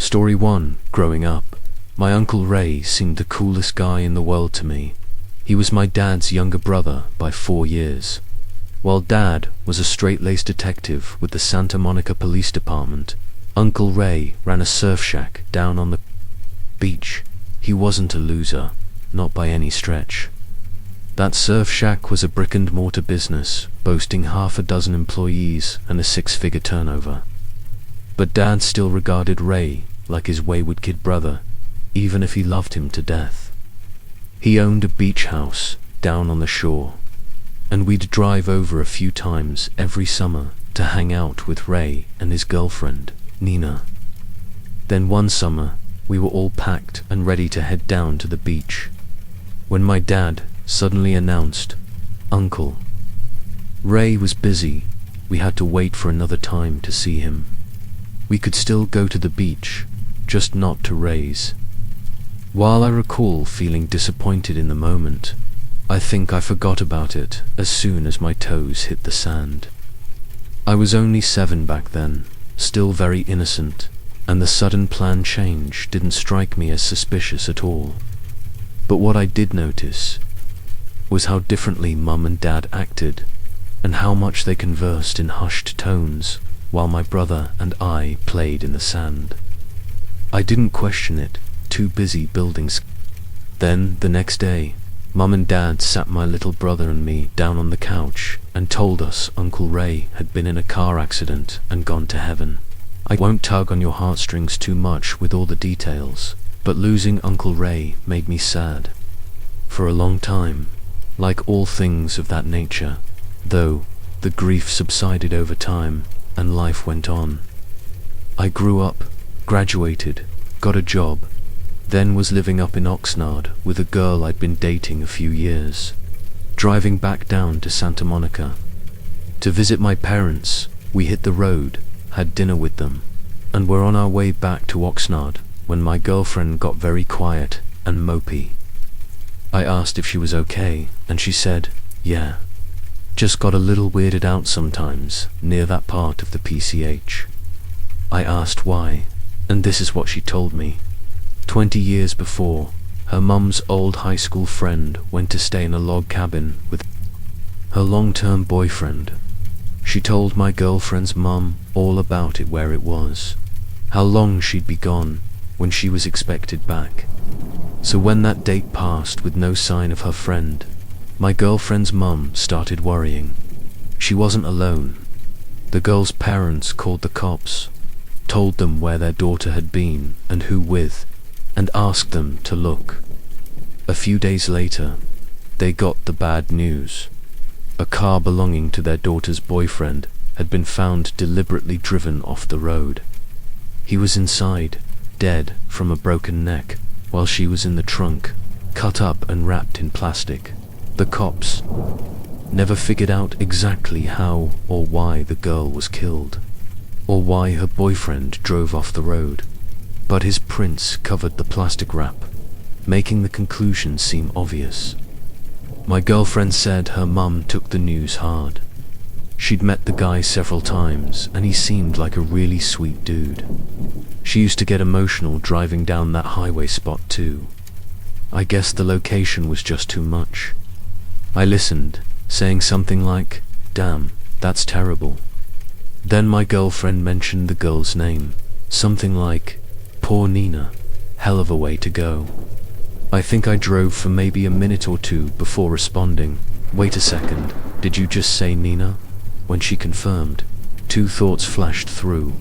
Story 1. Growing up, my Uncle Ray seemed the coolest guy in the world to me. He was my dad's younger brother by 4 years. While Dad was a straight-laced detective with the Santa Monica Police Department, Uncle Ray ran a surf shack down on the beach. He wasn't a loser, not by any stretch. That surf shack was a brick-and-mortar business, boasting half a dozen employees and a 6-figure turnover. But Dad still regarded Ray like his wayward kid brother, even if he loved him to death. He owned a beach house down on the shore, and we'd drive over a few times every summer to hang out with Ray and his girlfriend, Nina. Then one summer, we were all packed and ready to head down to the beach, when my dad suddenly announced, "Uncle." Ray was busy. We had to wait for another time to see him. We could still go to the beach, just not to Ray's. While I recall feeling disappointed in the moment, I think I forgot about it as soon as my toes hit the sand. I was only 7 back then, still very innocent, and the sudden planned change didn't strike me as suspicious at all. But what I did notice was how differently Mum and Dad acted, and how much they conversed in hushed tones while my brother and I played in the sand. I didn't question it, too busy building. Then, the next day, Mum and Dad sat my little brother and me down on the couch and told us Uncle Ray had been in a car accident and gone to heaven. I won't tug on your heartstrings too much with all the details, but losing Uncle Ray made me sad. For a long time, like all things of that nature, though, the grief subsided over time and life went on. I grew up, graduated, got a job, then was living up in Oxnard with a girl I'd been dating a few years. Driving back down to Santa Monica to visit my parents, we hit the road, had dinner with them, and were on our way back to Oxnard when my girlfriend got very quiet and mopey. I asked if she was okay, and she said, "Yeah, just got a little weirded out sometimes near that part of the PCH." I asked why, and this is what she told me. 20 years before, her mum's old high school friend went to stay in a log cabin with her long-term boyfriend. She told my girlfriend's mum all about it, where it was, how long she'd be gone, when she was expected back. So when that date passed with no sign of her friend, my girlfriend's mum started worrying. She wasn't alone. The girl's parents called the cops, told them where their daughter had been and who with, and asked them to look. A few days later, they got the bad news. A car belonging to their daughter's boyfriend had been found deliberately driven off the road. He was inside, dead from a broken neck, while she was in the trunk, cut up and wrapped in plastic. The cops never figured out exactly how or why the girl was killed, or why her boyfriend drove off the road, but his prints covered the plastic wrap, making the conclusion seem obvious. My girlfriend said her mum took the news hard. She'd met the guy several times, and he seemed like a really sweet dude. She used to get emotional driving down that highway spot too. I guess the location was just too much. I listened, saying something like, "Damn, that's terrible." Then my girlfriend mentioned the girl's name, something like, "Poor Nina, hell of a way to go." I think I drove for maybe a minute or two before responding, "Wait a second, did you just say Nina?" When she confirmed, 2 thoughts flashed through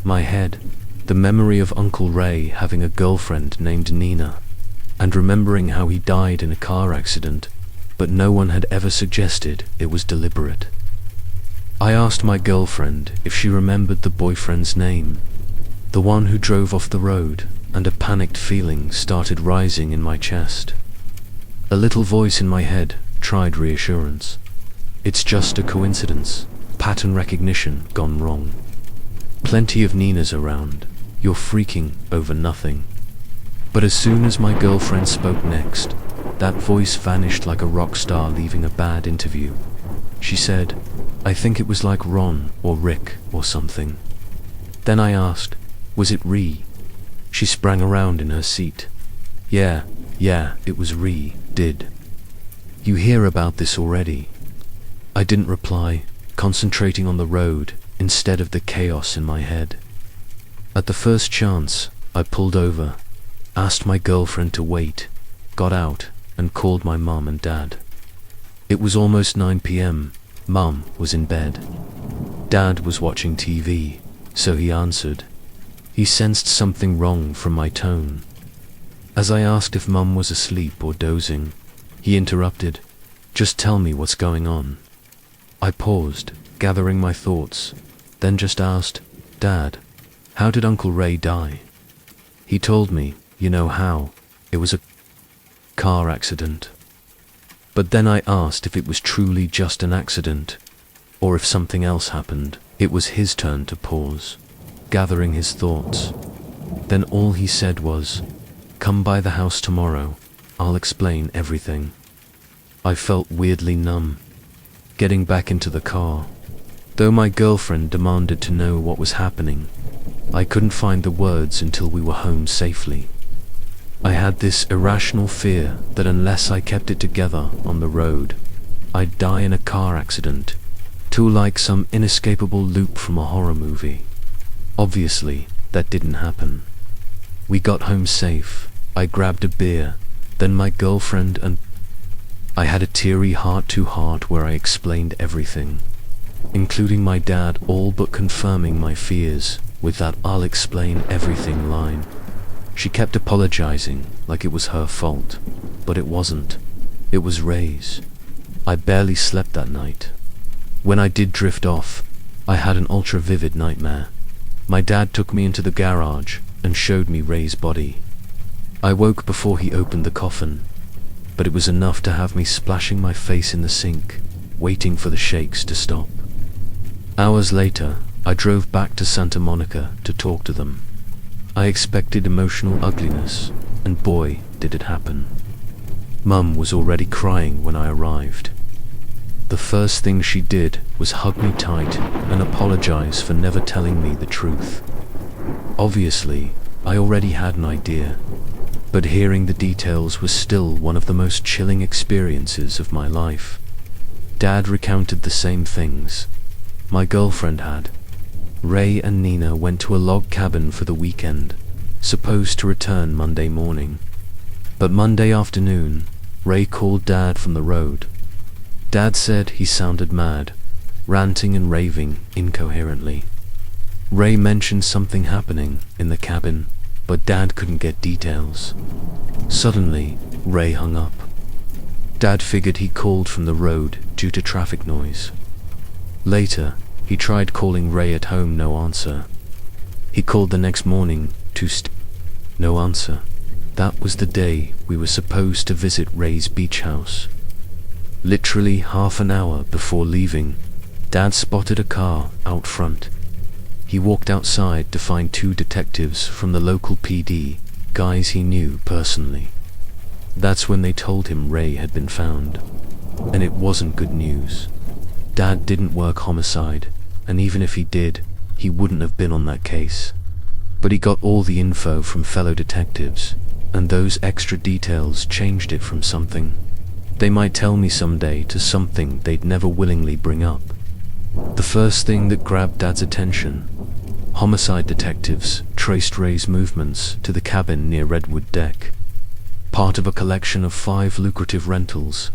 my head: the memory of Uncle Ray having a girlfriend named Nina, and remembering how he died in a car accident, but no one had ever suggested it was deliberate. I asked my girlfriend if she remembered the boyfriend's name, the one who drove off the road, and a panicked feeling started rising in my chest. A little voice in my head tried reassurance. "It's just a coincidence, pattern recognition gone wrong. Plenty of Ninas around, you're freaking over nothing." But as soon as my girlfriend spoke next, that voice vanished like a rock star leaving a bad interview. She said, "I think it was like Ron or Rick or something." Then I asked, "Was it Ree?" She sprang around in her seat. Yeah, it was did. You hear about this already? I didn't reply, concentrating on the road instead of the chaos in my head. At the first chance, I pulled over, asked my girlfriend to wait, got out, and called my mum and dad. It was almost 9 p.m. Mum was in bed. Dad was watching TV, so he answered. He sensed something wrong from my tone. As I asked if Mum was asleep or dozing, he interrupted, "Just tell me what's going on." I paused, gathering my thoughts, then just asked, "Dad, how did Uncle Ray die?" He told me, you know how, it was a car accident. But then I asked if it was truly just an accident, or if something else happened. It was his turn to pause, gathering his thoughts. Then all he said was, "Come by the house tomorrow, I'll explain everything." I felt weirdly numb, getting back into the car. Though my girlfriend demanded to know what was happening, I couldn't find the words until we were home safely. I had this irrational fear that unless I kept it together on the road, I'd die in a car accident, too like some inescapable loop from a horror movie. Obviously, that didn't happen. We got home safe. I grabbed a beer, then my girlfriend and I had a teary heart-to-heart where I explained everything, including my dad all but confirming my fears with that "I'll explain everything" line. She kept apologizing like it was her fault, but it wasn't. It was Ray's. I barely slept that night. When I did drift off, I had an ultra-vivid nightmare. My dad took me into the garage and showed me Ray's body. I woke before he opened the coffin, but it was enough to have me splashing my face in the sink, waiting for the shakes to stop. Hours later, I drove back to Santa Monica to talk to them. I expected emotional ugliness, and boy, did it happen. Mum was already crying when I arrived. The first thing she did was hug me tight and apologize for never telling me the truth. Obviously, I already had an idea, but hearing the details was still one of the most chilling experiences of my life. Dad recounted the same things my girlfriend had. Ray and Nina went to a log cabin for the weekend, supposed to return Monday morning. But Monday afternoon, Ray called Dad from the road. Dad said he sounded mad, ranting and raving incoherently. Ray mentioned something happening in the cabin, but Dad couldn't get details. Suddenly, Ray hung up. Dad figured he called from the road due to traffic noise. Later, he tried calling Ray at home, no answer. He called the next morning, no answer. That was the day we were supposed to visit Ray's beach house. Literally half an hour before leaving, Dad spotted a car out front. He walked outside to find 2 detectives from the local PD, guys he knew personally. That's when they told him Ray had been found. And it wasn't good news. Dad didn't work homicide, and even if he did, he wouldn't have been on that case. But he got all the info from fellow detectives, and those extra details changed it from something they might tell me someday to something they'd never willingly bring up. The first thing that grabbed Dad's attention: homicide detectives traced Ray's movements to the cabin near Redwood Deck, part of a collection of 5 lucrative rentals.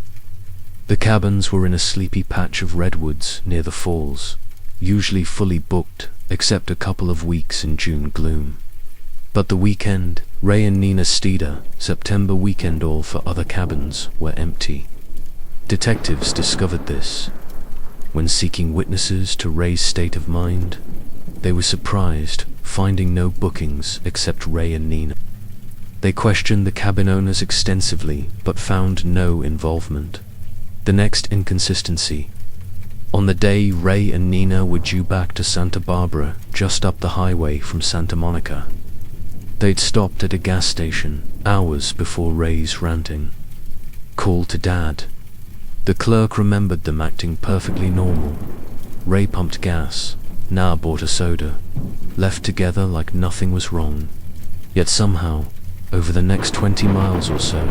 The cabins were in a sleepy patch of redwoods near the falls, usually fully booked except a couple of weeks in June gloom. But the weekend, Ray and Nina Steeder, September weekend all for other cabins, were empty. Detectives discovered this. When seeking witnesses to Ray's state of mind, they were surprised finding no bookings except Ray and Nina. They questioned the cabin owners extensively but found no involvement. The next inconsistency: on the day Ray and Nina were due back to Santa Barbara, just up the highway from Santa Monica, they'd stopped at a gas station hours before Ray's ranting. Call to Dad. The clerk remembered them acting perfectly normal. Ray pumped gas, now bought a soda, left together like nothing was wrong. Yet somehow, over the next 20 miles or so,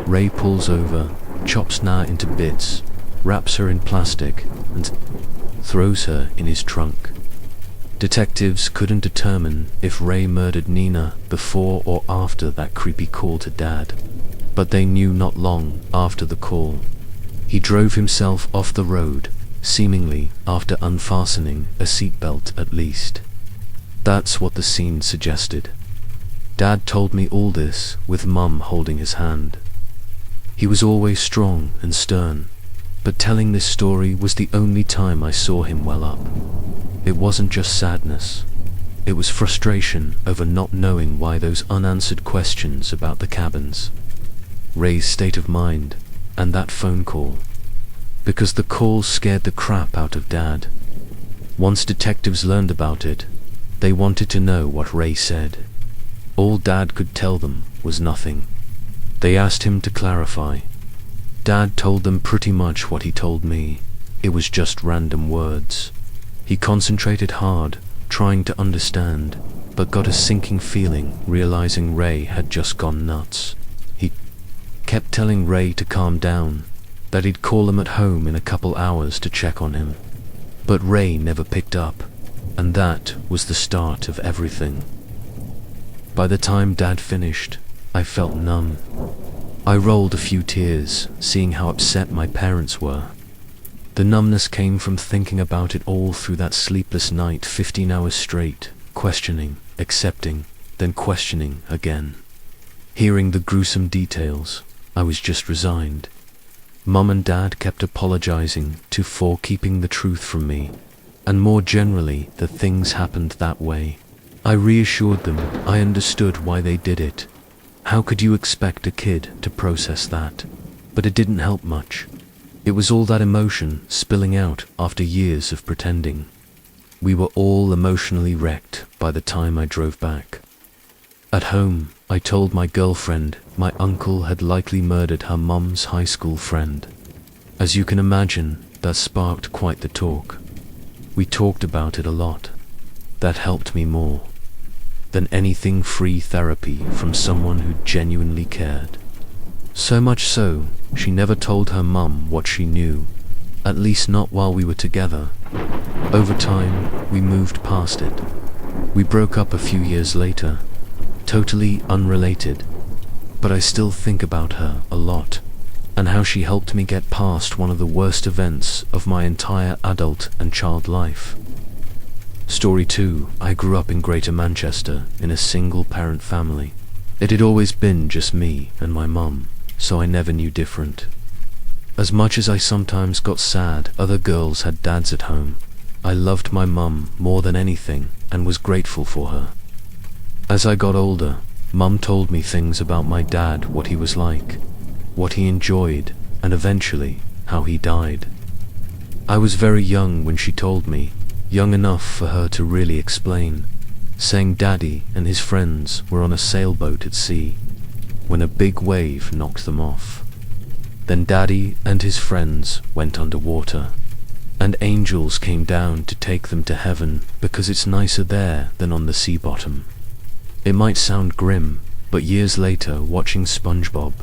Ray pulls over, chops Na into bits, wraps her in plastic, and throws her in his trunk. Detectives couldn't determine if Ray murdered Nina before or after that creepy call to Dad, but they knew not long after the call. He drove himself off the road, seemingly after unfastening a seatbelt at least. That's what the scene suggested. Dad told me all this with Mum holding his hand. He was always strong and stern, but telling this story was the only time I saw him well up. It wasn't just sadness. It was frustration over not knowing why those unanswered questions about the cabins. Ray's state of mind, and that phone call. Because the call scared the crap out of Dad. Once detectives learned about it, they wanted to know what Ray said. All Dad could tell them was nothing. They asked him to clarify. Dad told them pretty much what he told me. It was just random words. He concentrated hard, trying to understand, but got a sinking feeling realizing Ray had just gone nuts. He kept telling Ray to calm down, that he'd call him at home in a couple hours to check on him. But Ray never picked up, and that was the start of everything. By the time Dad finished, I felt numb. I rolled a few tears, seeing how upset my parents were. The numbness came from thinking about it all through that sleepless night, 15 hours straight, questioning, accepting, then questioning again. Hearing the gruesome details, I was just resigned. Mum and Dad kept apologizing for keeping the truth from me, and more generally that things happened that way. I reassured them I understood why they did it. How could you expect a kid to process that? But it didn't help much. It was all that emotion spilling out after years of pretending. We were all emotionally wrecked by the time I drove back. At home, I told my girlfriend my uncle had likely murdered her mum's high school friend. As you can imagine, that sparked quite the talk. We talked about it a lot. That helped me more than anything free therapy from someone who genuinely cared. So much so, she never told her mum what she knew, at least not while we were together. Over time, we moved past it. We broke up a few years later, totally unrelated, but I still think about her a lot, and how she helped me get past one of the worst events of my entire adult and child life. Story 2, I grew up in Greater Manchester in a single-parent family. It had always been just me and my mum, so I never knew different. As much as I sometimes got sad other girls had dads at home, I loved my mum more than anything and was grateful for her. As I got older, Mum told me things about my dad, what he was like, what he enjoyed, and eventually how he died. I was very young when she told me, young enough for her to really explain, saying Daddy and his friends were on a sailboat at sea when a big wave knocked them off. Then Daddy and his friends went underwater, and angels came down to take them to heaven because it's nicer there than on the sea bottom. It might sound grim, but years later, watching SpongeBob,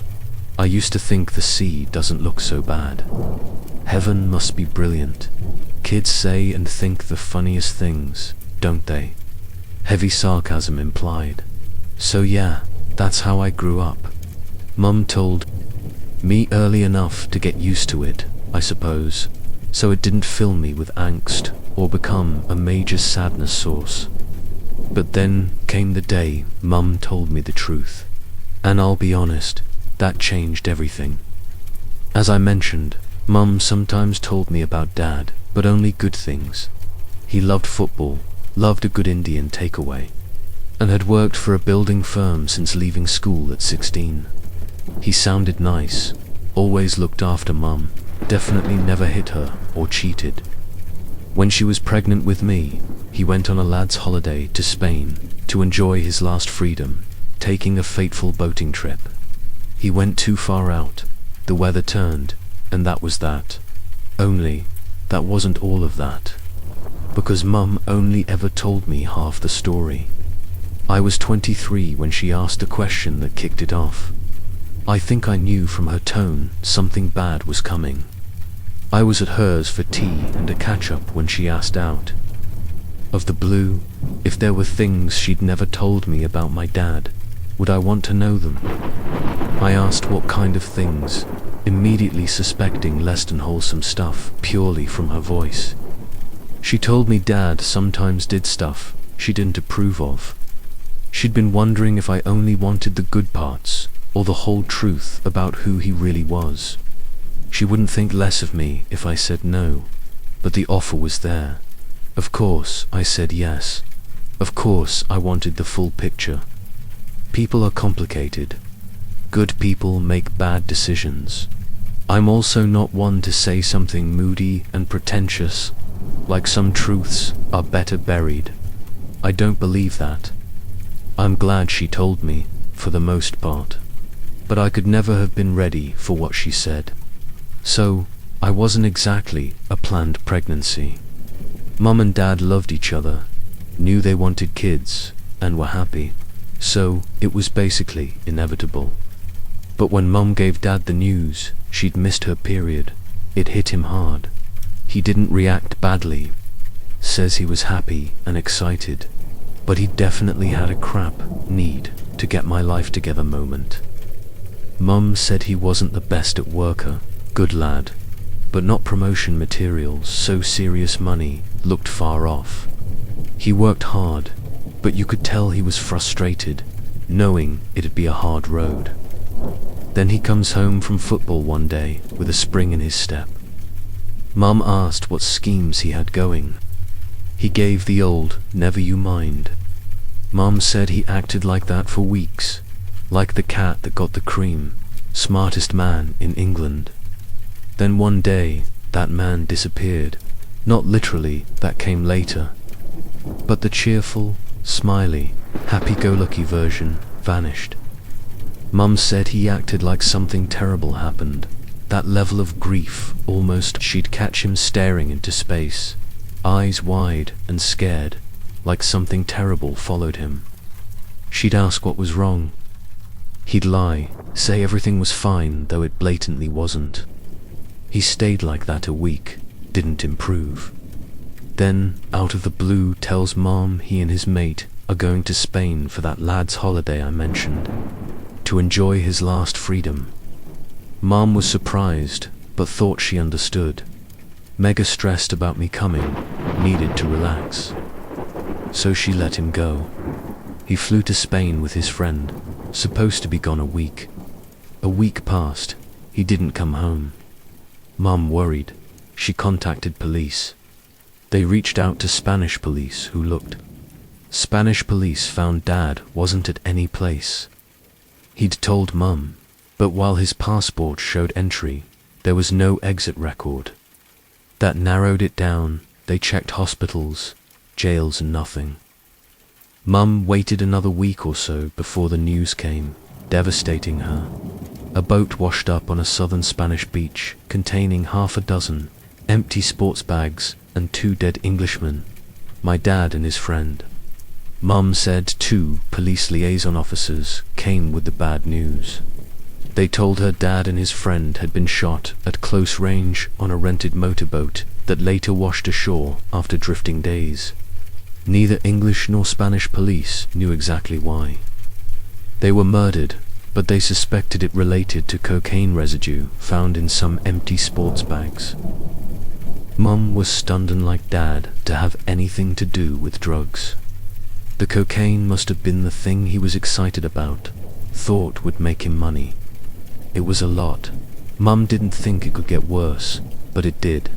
I used to think the sea doesn't look so bad. Heaven must be brilliant. Kids say and think the funniest things, don't they? Heavy sarcasm implied. So yeah, that's how I grew up. Mum told me early enough to get used to it, I suppose, so it didn't fill me with angst or become a major sadness source. But then came the day Mum told me the truth, and I'll be honest, that changed everything. As I mentioned, Mum sometimes told me about Dad, but only good things. He loved football, loved a good Indian takeaway, and had worked for a building firm since leaving school at 16. He sounded nice, always looked after Mum, definitely never hit her or cheated. When she was pregnant with me, he went on a lad's holiday to Spain to enjoy his last freedom, taking a fateful boating trip. He went too far out, the weather turned, and that was that. Only, that wasn't all of that. Because Mum only ever told me half the story. I was 23 when she asked a question that kicked it off. I think I knew from her tone something bad was coming. I was at hers for tea and a catch-up when she asked out of the blue if there were things she'd never told me about my dad. Would I want to know them? I asked what kind of things, immediately suspecting less than wholesome stuff purely from her voice. She told me Dad sometimes did stuff she didn't approve of. She'd been wondering if I only wanted the good parts or the whole truth about who he really was. She wouldn't think less of me if I said no, but the offer was there. Of course, I said yes. Of course, I wanted the full picture. People are complicated. Good people make bad decisions. I'm also not one to say something moody and pretentious, like some truths are better buried. I don't believe that. I'm glad she told me, for the most part. But I could never have been ready for what she said. So, I wasn't exactly a planned pregnancy. Mum and Dad loved each other, knew they wanted kids, and were happy. So, it was basically inevitable. But when Mum gave Dad the news she'd missed her period, it hit him hard. He didn't react badly. Says he was happy and excited, but he definitely had a crap need to get my life together moment. Mum said he wasn't the best at worker, good lad, but not promotion materials, so serious money looked far off. He worked hard, but you could tell he was frustrated, knowing it'd be a hard road. Then he comes home from football one day with a spring in his step. Mum asked what schemes he had going. He gave the old, never you mind. Mum said he acted like that for weeks, like the cat that got the cream, smartest man in England. Then one day, that man disappeared. Not literally, that came later. But the cheerful, smiley, happy-go-lucky version vanished. Mum said he acted like something terrible happened. That level of grief, almost she'd catch him staring into space, eyes wide and scared, like something terrible followed him. She'd ask what was wrong. He'd lie, say everything was fine, though it blatantly wasn't. He stayed like that a week, didn't improve. Then, out of the blue, tells Mom he and his mate are going to Spain for that lad's holiday I mentioned, to enjoy his last freedom. Mom was surprised, but thought she understood. Mega stressed about me coming, needed to relax. So she let him go. He flew to Spain with his friend, supposed to be gone a week. A week passed, he didn't come home. Mum worried. She contacted police. They reached out to Spanish police, who looked. Spanish police found Dad wasn't at any place. He'd told Mum, but while his passport showed entry, there was no exit record. That narrowed it down. They checked hospitals, jails, and nothing. Mum waited another week or so before the news came, devastating her. A boat washed up on a southern Spanish beach containing half a dozen empty sports bags and 2 dead Englishmen, my dad and his friend. Mum said 2 police liaison officers came with the bad news. They told her Dad and his friend had been shot at close range on a rented motorboat that later washed ashore after drifting days. Neither English nor Spanish police knew exactly why. They were murdered, but they suspected it related to cocaine residue found in some empty sports bags. Mum was stunned, unlike Dad, to have anything to do with drugs. The cocaine must have been the thing he was excited about, thought would make him money. It was a lot. Mum didn't think it could get worse, but it did.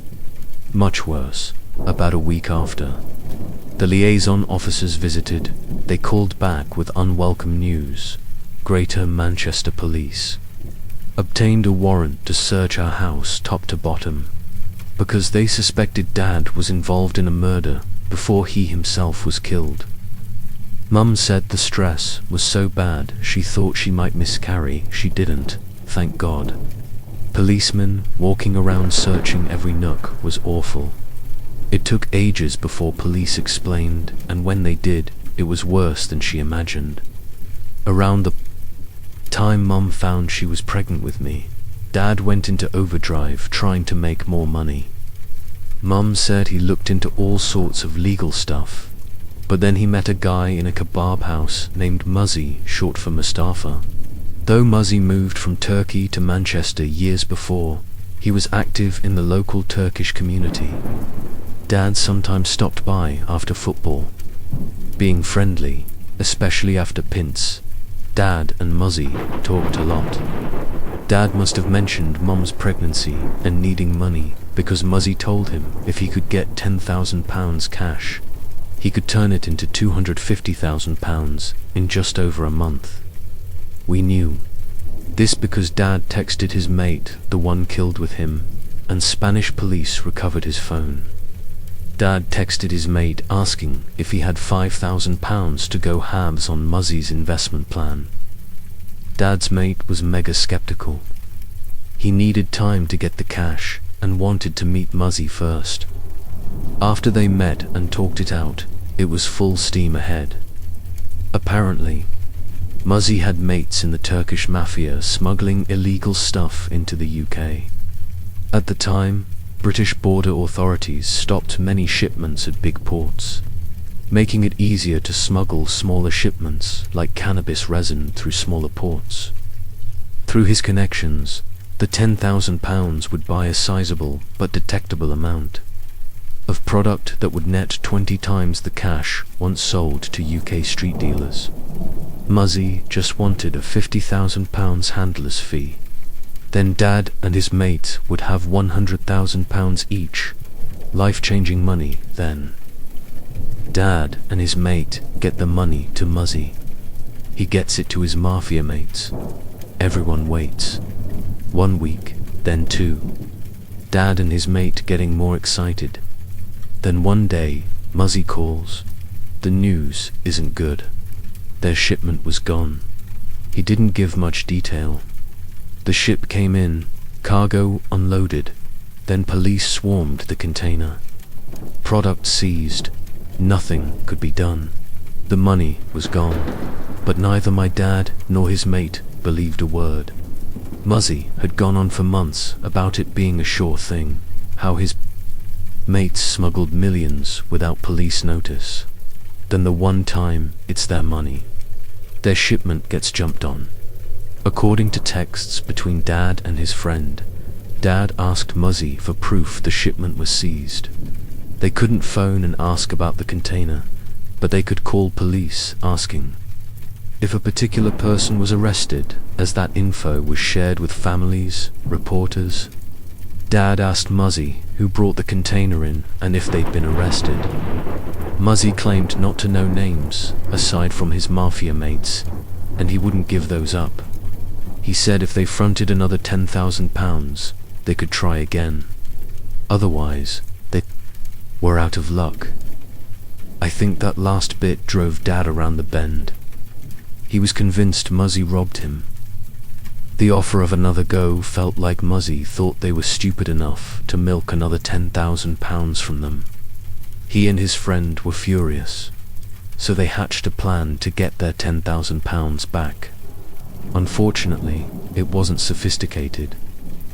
Much worse, about a week after. The liaison officers visited. They called back with unwelcome news. Greater Manchester Police obtained a warrant to search our house top to bottom, because they suspected Dad was involved in a murder before he himself was killed. Mum said the stress was so bad she thought she might miscarry. She didn't, thank God. Policemen walking around searching every nook was awful. It took ages before police explained, and when they did, it was worse than she imagined. Around the time Mum found she was pregnant with me, Dad went into overdrive trying to make more money. Mum said he looked into all sorts of legal stuff, but then he met a guy in a kebab house named Muzzy, short for Mustafa. Though Muzzy moved from Turkey to Manchester years before, he was active in the local Turkish community. Dad sometimes stopped by after football, being friendly, especially after pints. Dad and Muzzy talked a lot. Dad must have mentioned Mum's pregnancy and needing money because Muzzy told him if he could get £10,000 cash, he could turn it into £250,000 in just over a month. We knew this because Dad texted his mate, the one killed with him, and Spanish police recovered his phone. Dad texted his mate asking if he had £5,000 to go halves on Muzzy's investment plan. Dad's mate was mega skeptical. He needed time to get the cash and wanted to meet Muzzy first. After they met and talked it out, it was full steam ahead. Apparently, Muzzy had mates in the Turkish mafia smuggling illegal stuff into the UK. At the time, British border authorities stopped many shipments at big ports, making it easier to smuggle smaller shipments like cannabis resin through smaller ports. Through his connections, the £10,000 would buy a sizable but detectable amount of product that would net 20 times the cash once sold to UK street dealers. Muzzy just wanted a £50,000 handler's fee. Then Dad and his mate would have £100,000 each. Life-changing money then. Dad and his mate get the money to Muzzy. He gets it to his mafia mates. Everyone waits. 1 week, then 2. Dad and his mate getting more excited. Then one day, Muzzy calls. The news isn't good. Their shipment was gone. He didn't give much detail. The ship came in, cargo unloaded, then police swarmed the container. Product seized. Nothing could be done. The money was gone, but neither my dad nor his mate believed a word. Muzzy had gone on for months about it being a sure thing, how his mates smuggled millions without police notice. Then the one time it's their money, their shipment gets jumped on. According to texts between Dad and his friend, Dad asked Muzzy for proof the shipment was seized. They couldn't phone and ask about the container, but they could call police asking if a particular person was arrested, as that info was shared with families, reporters. Dad asked Muzzy who brought the container in and if they'd been arrested. Muzzy claimed not to know names, aside from his mafia mates, and he wouldn't give those up. He said if they fronted another £10,000, they could try again. Otherwise, they were out of luck. I think that last bit drove Dad around the bend. He was convinced Muzzy robbed him. The offer of another go felt like Muzzy thought they were stupid enough to milk another £10,000 from them. He and his friend were furious, so they hatched a plan to get their £10,000 back. Unfortunately, it wasn't sophisticated.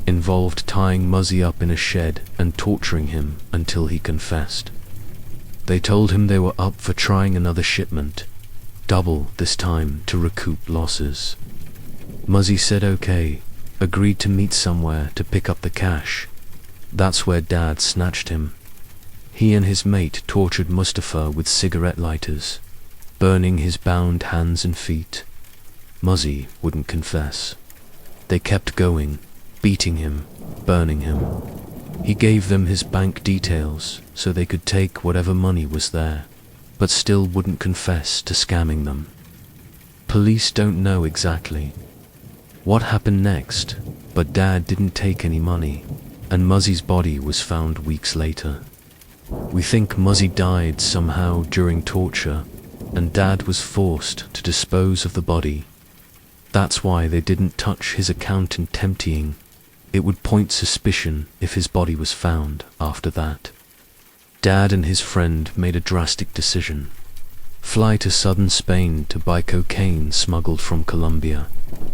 Involved tying Muzzy up in a shed and torturing him until he confessed. They told him they were up for trying another shipment, double this time to recoup losses. Muzzy said okay, agreed to meet somewhere to pick up the cash. That's where Dad snatched him. He and his mate tortured Mustafa with cigarette lighters, burning his bound hands and feet. Muzzy wouldn't confess. They kept going, beating him, burning him. He gave them his bank details so they could take whatever money was there, but still wouldn't confess to scamming them. Police don't know exactly what happened next, but Dad didn't take any money, and Muzzy's body was found weeks later. We think Muzzy died somehow during torture, and Dad was forced to dispose of the body. That's why they didn't touch his account in emptying. It would point suspicion if his body was found after that. Dad and his friend made a drastic decision. fly to southern Spain to buy cocaine smuggled from Colombia,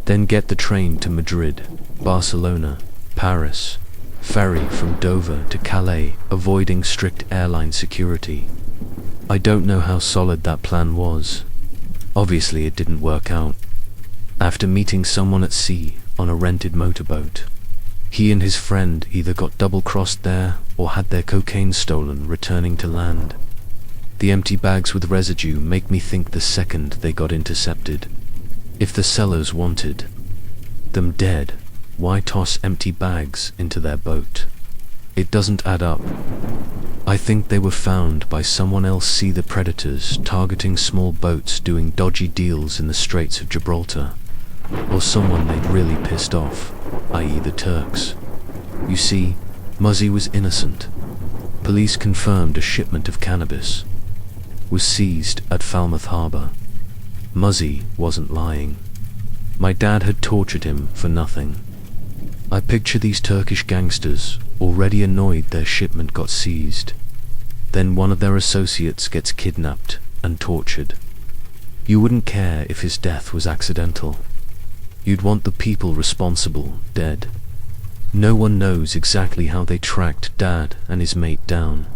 then get the train to Madrid, Barcelona, Paris, ferry from Dover to Calais, avoiding strict airline security. I don't know how solid that plan was. Obviously it didn't work out. After meeting someone at sea on a rented motorboat, he and his friend either got double-crossed there or had their cocaine stolen returning to land. The empty bags with residue make me think the second they got intercepted. If the sellers wanted them dead, why toss empty bags into their boat? It doesn't add up. I think they were found by someone else. See the predators targeting small boats doing dodgy deals in the Straits of Gibraltar, or someone they'd really pissed off, i.e. the Turks. You see, Muzzy was innocent. Police confirmed a shipment of cannabis was seized at Falmouth Harbour. Muzzy wasn't lying. My dad had tortured him for nothing. I picture these Turkish gangsters already annoyed their shipment got seized. Then one of their associates gets kidnapped and tortured. You wouldn't care if his death was accidental. You'd want the people responsible dead. No one knows exactly how they tracked Dad and his mate down.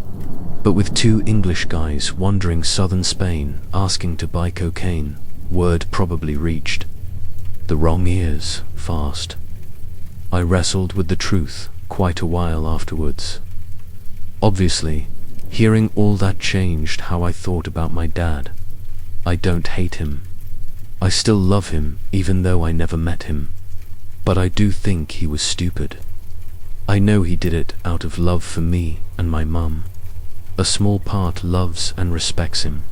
But with two English guys wandering southern Spain asking to buy cocaine, word probably reached the wrong ears fast. I wrestled with the truth quite a while afterwards. Obviously, hearing all that changed how I thought about my dad. I don't hate him. I still love him even though I never met him. But I do think he was stupid. I know he did it out of love for me and my mum. A small part loves and respects him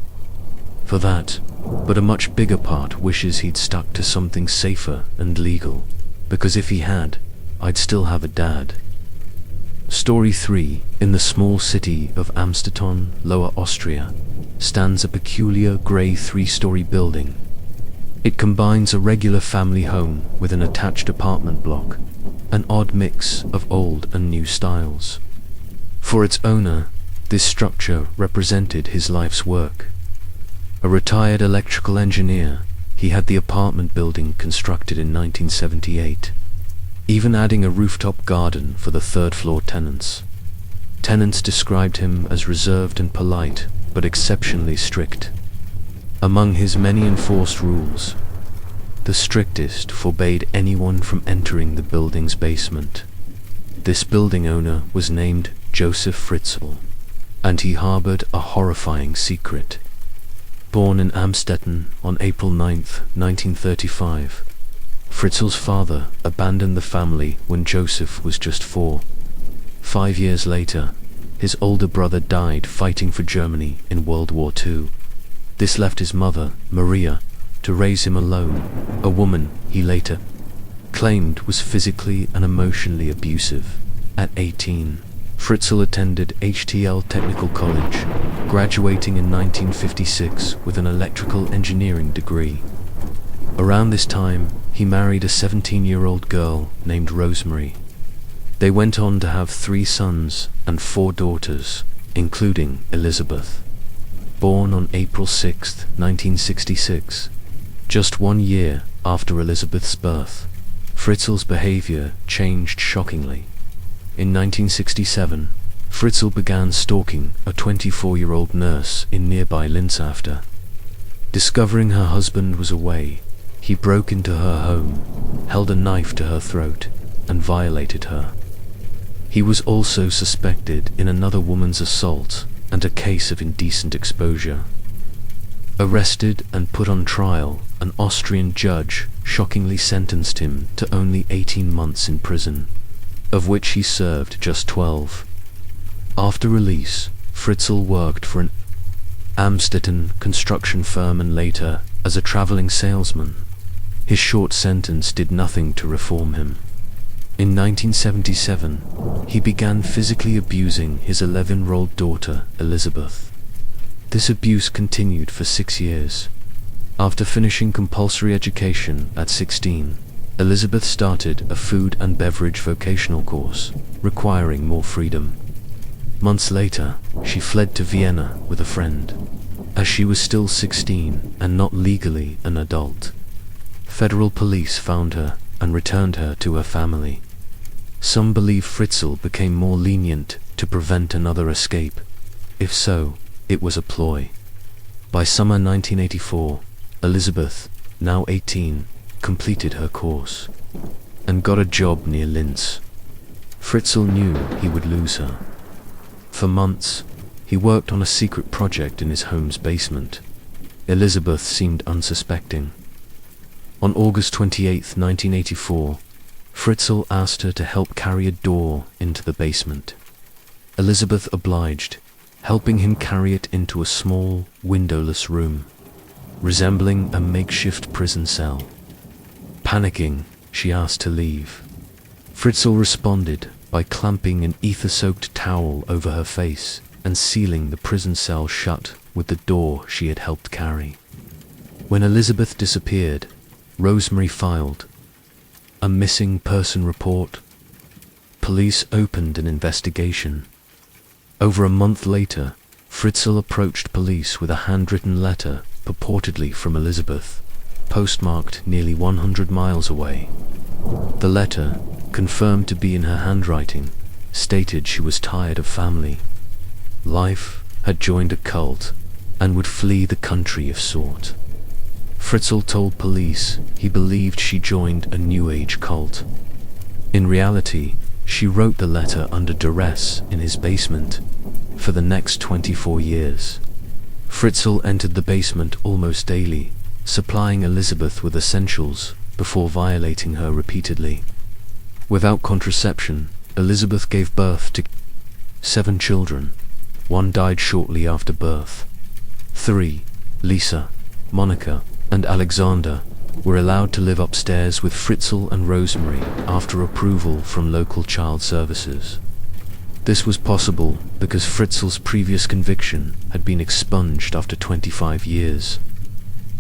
for that, but a much bigger part wishes he'd stuck to something safer and legal, because if he had, I'd still have a dad. Story 3. In the small city of Amstetten, Lower Austria, stands a peculiar grey 3-story building. It combines a regular family home with an attached apartment block, an odd mix of old and new styles. For its owner, this structure represented his life's work. A retired electrical engineer, he had the apartment building constructed in 1978, even adding a rooftop garden for the third-floor tenants. Tenants described him as reserved and polite, but exceptionally strict. Among his many enforced rules, the strictest forbade anyone from entering the building's basement. This building owner was named Joseph Fritzl, and he harbored a horrifying secret. Born in Amstetten on April 9, 1935, Fritzl's father abandoned the family when Joseph was just 4. 5 years later, his older brother died fighting for Germany in World War II. This left his mother, Maria, to raise him alone, a woman he later claimed was physically and emotionally abusive. At 18, Fritzl attended HTL Technical College, graduating in 1956 with an electrical engineering degree. Around this time, he married a 17-year-old girl named Rosemary. They went on to have 3 sons and 4 daughters, including Elizabeth, born on April 6, 1966. Just 1 year after Elizabeth's birth, Fritzl's behavior changed shockingly. In 1967, Fritzl began stalking a 24-year-old nurse in nearby Linsafter. Discovering her husband was away, he broke into her home, held a knife to her throat, and violated her. He was also suspected in another woman's assault and a case of indecent exposure. Arrested and put on trial, an Austrian judge shockingly sentenced him to only 18 months in prison, of which he served just 12. After release, Fritzl worked for an Amstetten construction firm and later as a traveling salesman. His short sentence did nothing to reform him. In 1977, he began physically abusing his 11-year-old daughter, Elizabeth. This abuse continued for 6 years. After finishing compulsory education at 16, Elizabeth started a food and beverage vocational course, requiring more freedom. Months later, she fled to Vienna with a friend. as she was still 16 and not legally an adult. Federal police found her and returned her to her family. Some believe Fritzl became more lenient to prevent another escape. If so, it was a ploy. By summer 1984, Elizabeth, now 18, completed her course and got a job near Linz. Fritzl knew he would lose her. For months, he worked on a secret project in his home's basement. Elizabeth seemed unsuspecting. On August 28, 1984, Fritzl asked her to help carry a door into the basement. Elizabeth obliged, helping him carry it into a small, windowless room, resembling a makeshift prison cell. Panicking, she asked to leave. Fritzl responded by clamping an ether-soaked towel over her face and sealing the prison cell shut with the door she had helped carry. When Elizabeth disappeared, Rosemary filed a missing person report. Police opened an investigation. Over a month later, Fritzl approached police with a handwritten letter purportedly from Elizabeth, postmarked nearly 100 miles away. The letter, confirmed to be in her handwriting, stated she was tired of family life, had joined a cult, and would flee the country if sought. Fritzl told police he believed she joined a New Age cult. In reality, she wrote the letter under duress in his basement for the next 24 years. Fritzl entered the basement almost daily, supplying Elizabeth with essentials before violating her repeatedly. Without contraception, Elizabeth gave birth to 7 children. 1 died shortly after birth. 3, Lisa, Monica, and Alexander, were allowed to live upstairs with Fritzl and Rosemary after approval from local child services. This was possible because Fritzl's previous conviction had been expunged after 25 years.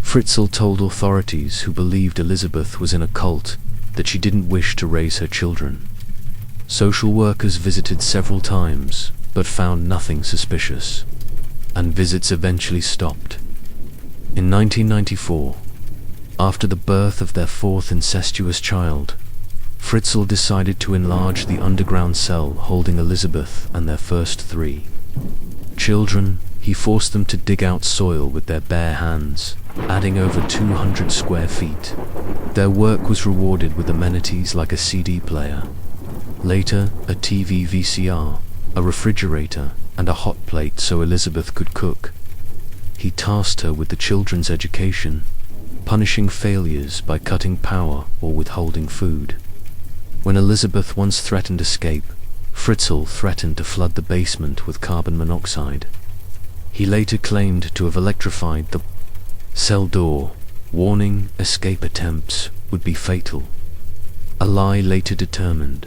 Fritzl told authorities who believed Elizabeth was in a cult that she didn't wish to raise her children. Social workers visited several times, but found nothing suspicious, and visits eventually stopped. In 1994, after the birth of their 4th incestuous child, Fritzl decided to enlarge the underground cell holding Elizabeth and their first 3 children. He forced them to dig out soil with their bare hands, adding over 200 square feet. Their work was rewarded with amenities like a CD player, later a TV VCR, a refrigerator, and a hot plate so Elizabeth could cook. He tasked her with the children's education, punishing failures by cutting power or withholding food. When Elizabeth once threatened escape, Fritzl threatened to flood the basement with carbon monoxide. He later claimed to have electrified the cell door, warning escape attempts would be fatal. A lie later determined,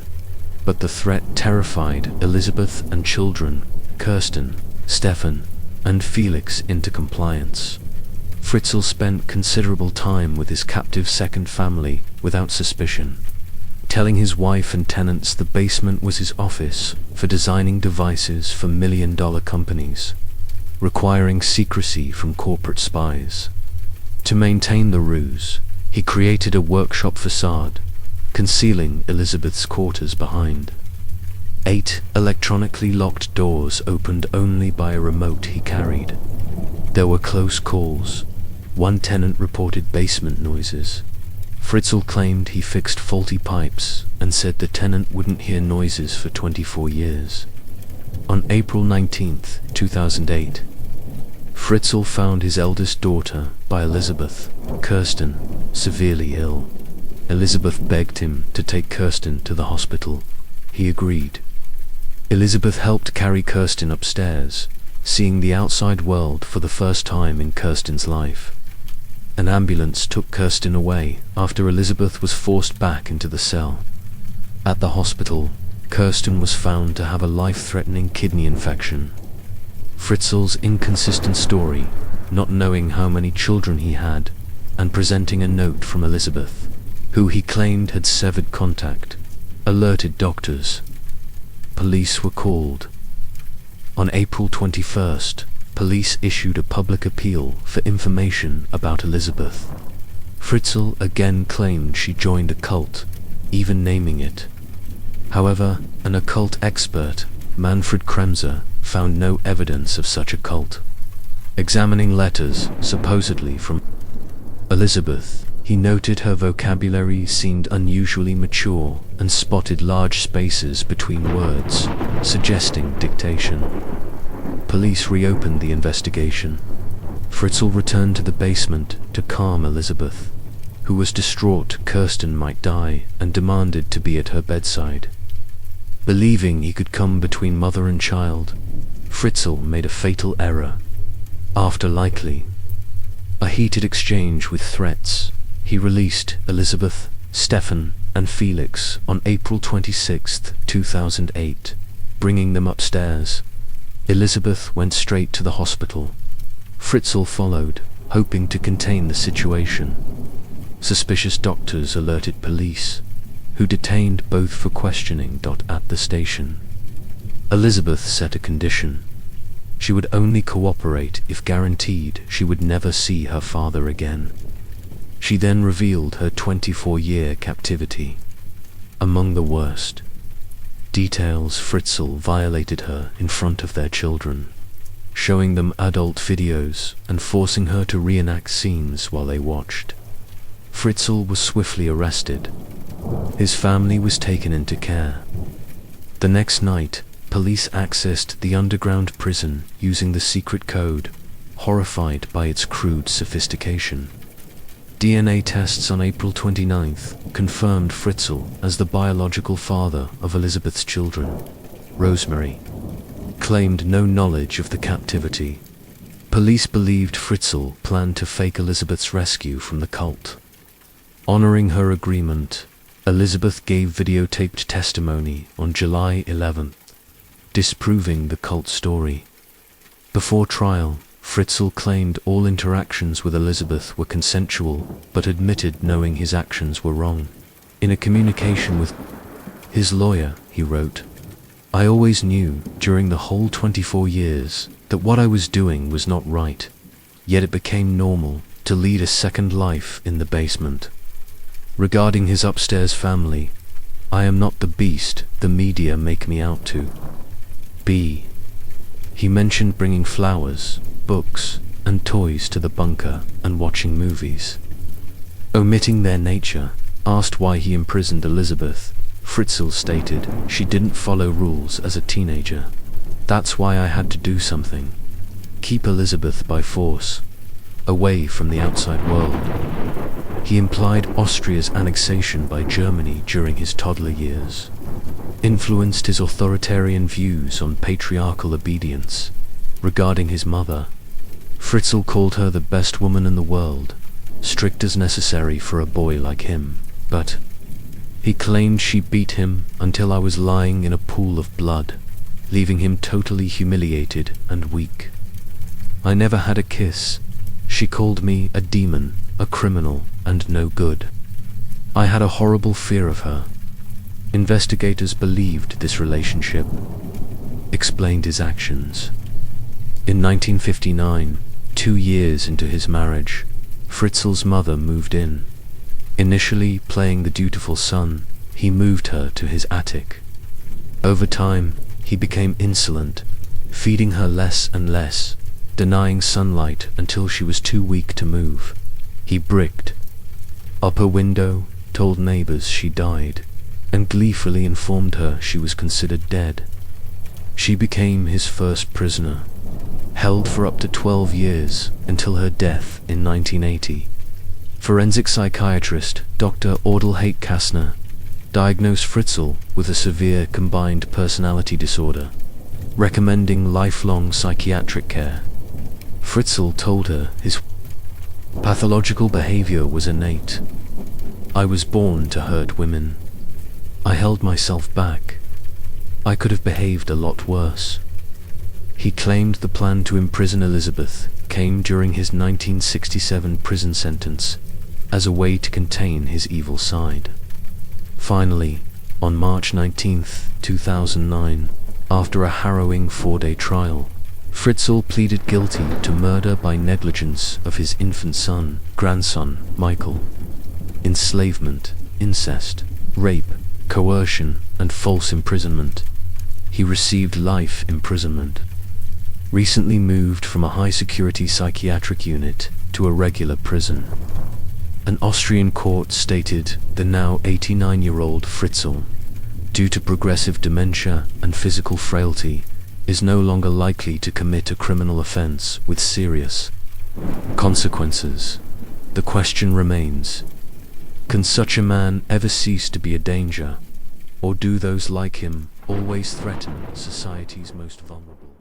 but the threat terrified Elizabeth and children, Kirsten, Stefan, and Felix into compliance. Fritzl spent considerable time with his captive second family without suspicion, telling his wife and tenants the basement was his office for designing devices for million-dollar companies, requiring secrecy from corporate spies. To maintain the ruse, he created a workshop facade, concealing Elizabeth's quarters behind. 8 electronically locked doors opened only by a remote he carried. There were close calls. 1 tenant reported basement noises. Fritzl claimed he fixed faulty pipes and said the tenant wouldn't hear noises for 24 years. On April 19, 2008, Fritzl found his eldest daughter by Elizabeth, Kirsten, severely ill. Elizabeth begged him to take Kirsten to the hospital. He agreed. Elizabeth helped carry Kirsten upstairs, seeing the outside world for the first time in Kirsten's life. An ambulance took Kirsten away after Elizabeth was forced back into the cell. At the hospital, Kirsten was found to have a life-threatening kidney infection. Fritzl's inconsistent story, not knowing how many children he had, and presenting a note from Elizabeth, who he claimed had severed contact, alerted doctors. Police were called. On April 21st, police issued a public appeal for information about Elizabeth. Fritzl again claimed she joined a cult, even naming it. However, an occult expert, Manfred Kremser, found no evidence of such a cult. Examining letters, supposedly from Elizabeth, he noted her vocabulary seemed unusually mature and spotted large spaces between words, suggesting dictation. Police reopened the investigation. Fritzl returned to the basement to calm Elizabeth, who was distraught Kirsten might die and demanded to be at her bedside. Believing he could come between mother and child, Fritzl made a fatal error. After likely a heated exchange with threats, he released Elizabeth, Stefan, and Felix on April 26, 2008, bringing them upstairs. Elizabeth went straight to the hospital. Fritzl followed, hoping to contain the situation. Suspicious doctors alerted police, who detained both for questioning. At the station, Elizabeth set a condition. She would only cooperate if guaranteed she would never see her father again. She then revealed her 24-year captivity. Among the worst details, Fritzl violated her in front of their children, showing them adult videos and forcing her to reenact scenes while they watched. Fritzl was swiftly arrested. His family was taken into care. The next night, police accessed the underground prison using the secret code, horrified by its crude sophistication. DNA tests on April 29th confirmed Fritzl as the biological father of Elizabeth's children. Rosemary claimed no knowledge of the captivity. Police believed Fritzl planned to fake Elizabeth's rescue from the cult. Honoring her agreement, Elizabeth gave videotaped testimony on July 11th, disproving the cult story. Before trial, Fritzl claimed all interactions with Elizabeth were consensual, but admitted knowing his actions were wrong. In a communication with his lawyer, he wrote, "I always knew, during the whole 24 years, that what I was doing was not right, yet it became normal to lead a second life in the basement." Regarding his upstairs family, "I am not the beast the media make me out to be." He mentioned bringing flowers, books, and toys to the bunker and watching movies. Omitting their nature, asked why he imprisoned Elizabeth, Fritzl stated, "She didn't follow rules as a teenager. That's why I had to do something. Keep Elizabeth by force, away from the outside world." He implied Austria's annexation by Germany during his toddler years influenced his authoritarian views on patriarchal obedience. Regarding his mother, Fritzl called her the best woman in the world, strict as necessary for a boy like him, but he claimed she beat him until I was lying in a pool of blood, leaving him totally humiliated and weak. "I never had a kiss. She called me a demon, a criminal, and no good. I had a horrible fear of her." Investigators believed this relationship explained his actions. In 1959, 2 years into his marriage, Fritzl's mother moved in. Initially playing the dutiful son, he moved her to his attic. Over time, he became insolent, feeding her less and less, denying sunlight until she was too weak to move. He bricked up her window, told neighbors she died, and gleefully informed her she was considered dead. She became his first prisoner, held for up to 12 years until her death in 1980. Forensic psychiatrist Dr. Adelheid Kastner diagnosed Fritzl with a severe combined personality disorder, recommending lifelong psychiatric care. Fritzl told her his pathological behavior was innate. "I was born to hurt women. I held myself back. I could have behaved a lot worse." He claimed the plan to imprison Elizabeth came during his 1967 prison sentence as a way to contain his evil side. Finally, on March 19, 2009, after a harrowing 4-day trial, Fritzl pleaded guilty to murder by negligence of his infant grandson, Michael, enslavement, incest, rape, coercion, and false imprisonment. He received life imprisonment. Recently moved from a high-security psychiatric unit to a regular prison. An Austrian court stated the now 89-year-old Fritzl, due to progressive dementia and physical frailty, is no longer likely to commit a criminal offense with serious consequences. The question remains, can such a man ever cease to be a danger, or do those like him always threaten society's most vulnerable?